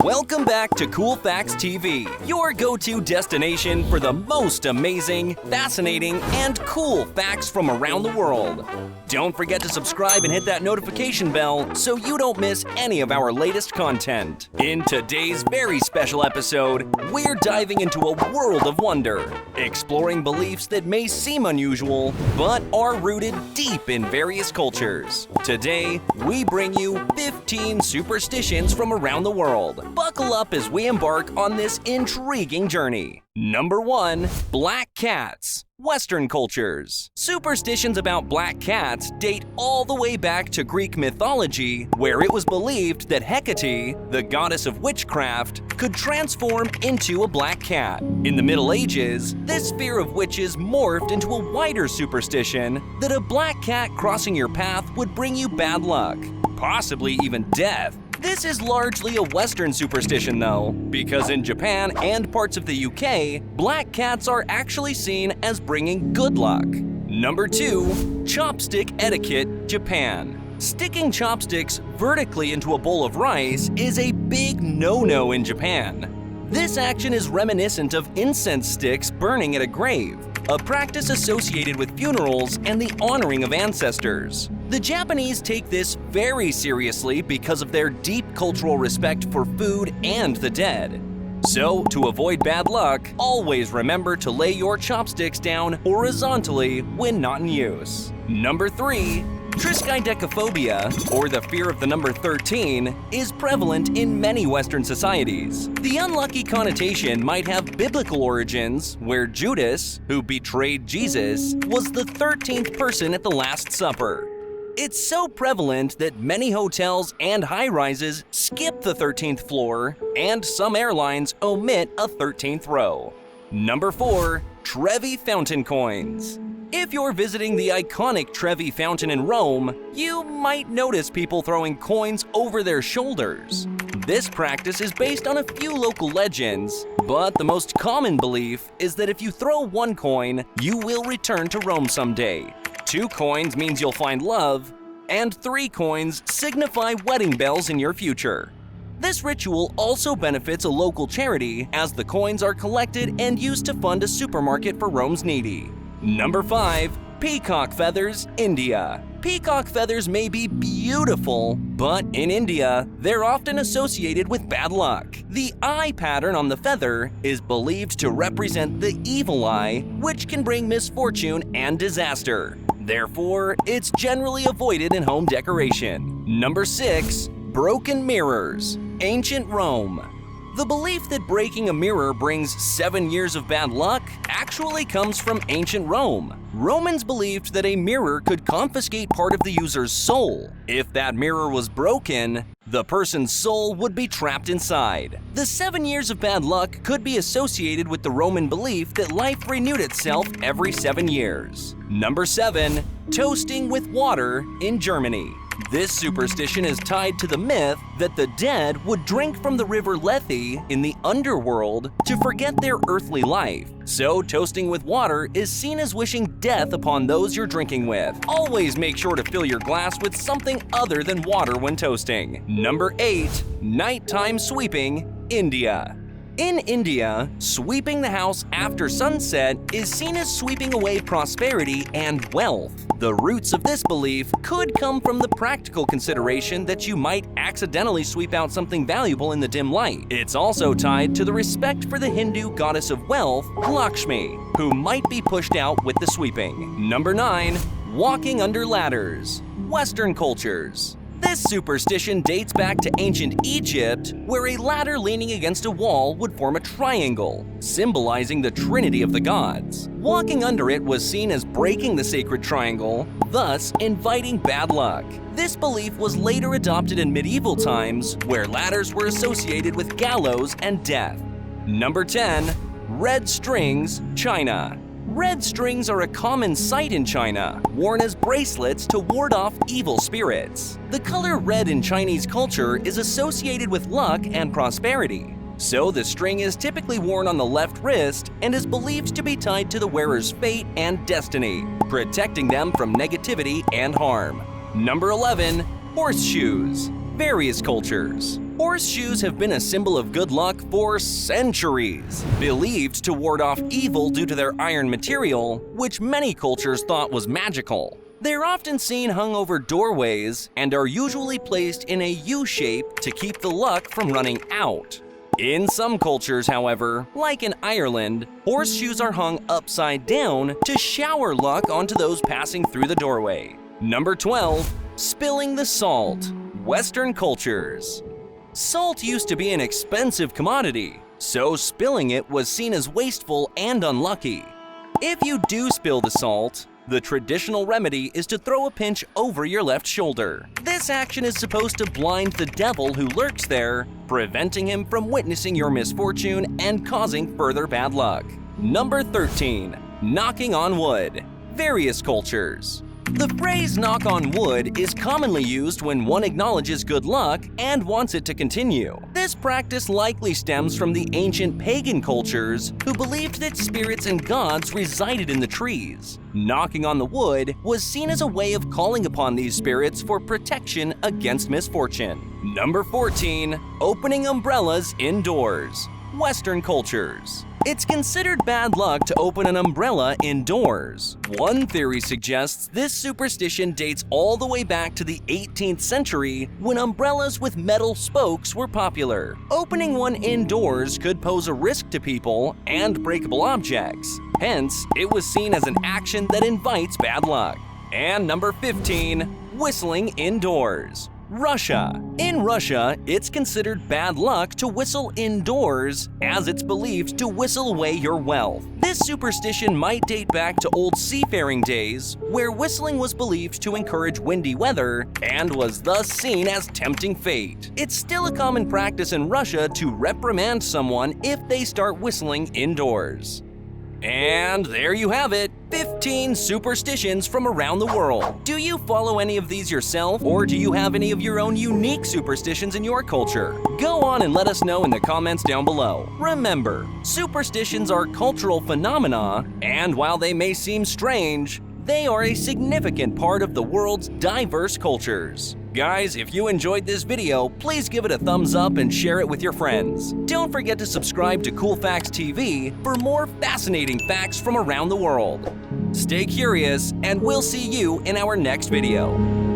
Welcome back to CoolFactsTV, your go-to destination for the most amazing, fascinating, and cool facts from around the world. Don't forget to subscribe and hit that notification bell so you don't miss any of our latest content. In today's very special episode, we're diving into a world of wonder, exploring beliefs that may seem unusual, but are rooted deep in various cultures. Today, we bring you 15 superstitions from around the world. Buckle up as we embark on this intriguing journey. Number 1. Black cats. Western cultures. Superstitions about black cats date all the way back to Greek mythology, where it was believed that Hecate, the goddess of witchcraft, could transform into a black cat. In the Middle Ages, this fear of witches morphed into a wider superstition that a black cat crossing your path would bring you bad luck, possibly even death. This is largely a Western superstition though, because in Japan and parts of the UK, black cats are actually seen as bringing good luck. Number 2. Chopstick etiquette, Japan. Sticking chopsticks vertically into a bowl of rice is a big no-no in Japan. This action is reminiscent of incense sticks burning at a grave, a practice associated with funerals and the honoring of ancestors. The Japanese take this very seriously because of their deep cultural respect for food and the dead. So, to avoid bad luck, always remember to lay your chopsticks down horizontally when not in use. Number 3. Triskaidekaphobia, or the fear of the number 13, is prevalent in many Western societies. The unlucky connotation might have biblical origins, where Judas, who betrayed Jesus, was the 13th person at the Last Supper. It's so prevalent that many hotels and high-rises skip the 13th floor, and some airlines omit a 13th row. Number 4. Trevi Fountain coins. If you're visiting the iconic Trevi Fountain in Rome, you might notice people throwing coins over their shoulders. This practice is based on a few local legends, but the most common belief is that if you throw one coin, you will return to Rome someday. 2 coins means you'll find love, and 3 coins signify wedding bells in your future. This ritual also benefits a local charity, as the coins are collected and used to fund a supermarket for Rome's needy. Number 5. Peacock feathers, India. Peacock feathers may be beautiful, but in India, they're often associated with bad luck. The eye pattern on the feather is believed to represent the evil eye, which can bring misfortune and disaster. Therefore, it's generally avoided in home decoration. Number 6. Broken mirrors, ancient Rome. The belief that breaking a mirror brings 7 years of bad luck actually comes from ancient Rome. Romans believed that a mirror could confiscate part of the user's soul. If that mirror was broken, the person's soul would be trapped inside. The 7 years of bad luck could be associated with the Roman belief that life renewed itself every 7 years. Number 7. Toasting with water in Germany. This superstition is tied to the myth that the dead would drink from the river Lethe in the underworld to forget their earthly life. So toasting with water is seen as wishing death upon those you're drinking with. Always make sure to fill your glass with something other than water when toasting. Number 8. Nighttime sweeping, India. In India, sweeping the house after sunset is seen as sweeping away prosperity and wealth. The roots of this belief could come from the practical consideration that you might accidentally sweep out something valuable in the dim light. It's also tied to the respect for the Hindu goddess of wealth, Lakshmi, who might be pushed out with the sweeping. Number 9. Walking under ladders, Western cultures. This superstition dates back to ancient Egypt, where a ladder leaning against a wall would form a triangle, symbolizing the trinity of the gods. Walking under it was seen as breaking the sacred triangle, thus inviting bad luck. This belief was later adopted in medieval times, where ladders were associated with gallows and death. Number 10. Red strings, China. Red strings are a common sight in China, worn as bracelets to ward off evil spirits. The color red in Chinese culture is associated with luck and prosperity. So the string is typically worn on the left wrist and is believed to be tied to the wearer's fate and destiny, protecting them from negativity and harm. Number 11. Horseshoes, various cultures. Horseshoes have been a symbol of good luck for centuries, believed to ward off evil due to their iron material, which many cultures thought was magical. They're often seen hung over doorways and are usually placed in a U shape to keep the luck from running out. In some cultures, however, like in Ireland, horseshoes are hung upside down to shower luck onto those passing through the doorway. Number 12. Spilling the salt. Western cultures. Salt used to be an expensive commodity, so spilling it was seen as wasteful and unlucky. If you do spill the salt, the traditional remedy is to throw a pinch over your left shoulder. This action is supposed to blind the devil who lurks there, preventing him from witnessing your misfortune and causing further bad luck. Number 13. Knocking on wood. Various cultures. The phrase knock on wood is commonly used when one acknowledges good luck and wants it to continue. This practice likely stems from the ancient pagan cultures who believed that spirits and gods resided in the trees. Knocking on the wood was seen as a way of calling upon these spirits for protection against misfortune. Number 14. Opening umbrellas indoors. Western cultures. It's considered bad luck to open an umbrella indoors. One theory suggests this superstition dates all the way back to the 18th century when umbrellas with metal spokes were popular. Opening one indoors could pose a risk to people and breakable objects. Hence, it was seen as an action that invites bad luck. And number 15. Whistling indoors. Russia. In Russia, it's considered bad luck to whistle indoors, as it's believed to whistle away your wealth. This superstition might date back to old seafaring days, where whistling was believed to encourage windy weather and was thus seen as tempting fate. It's still a common practice in Russia to reprimand someone if they start whistling indoors. And there you have it, 15 superstitions from around the world. Do you follow any of these yourself, or do you have any of your own unique superstitions in your culture? Go on and let us know in the comments down below. Remember, superstitions are cultural phenomena, and while they may seem strange, they are a significant part of the world's diverse cultures. Guys, if you enjoyed this video, please give it a thumbs up and share it with your friends. Don't forget to subscribe to CoolFactsTV for more fascinating facts from around the world. Stay curious, and we'll see you in our next video.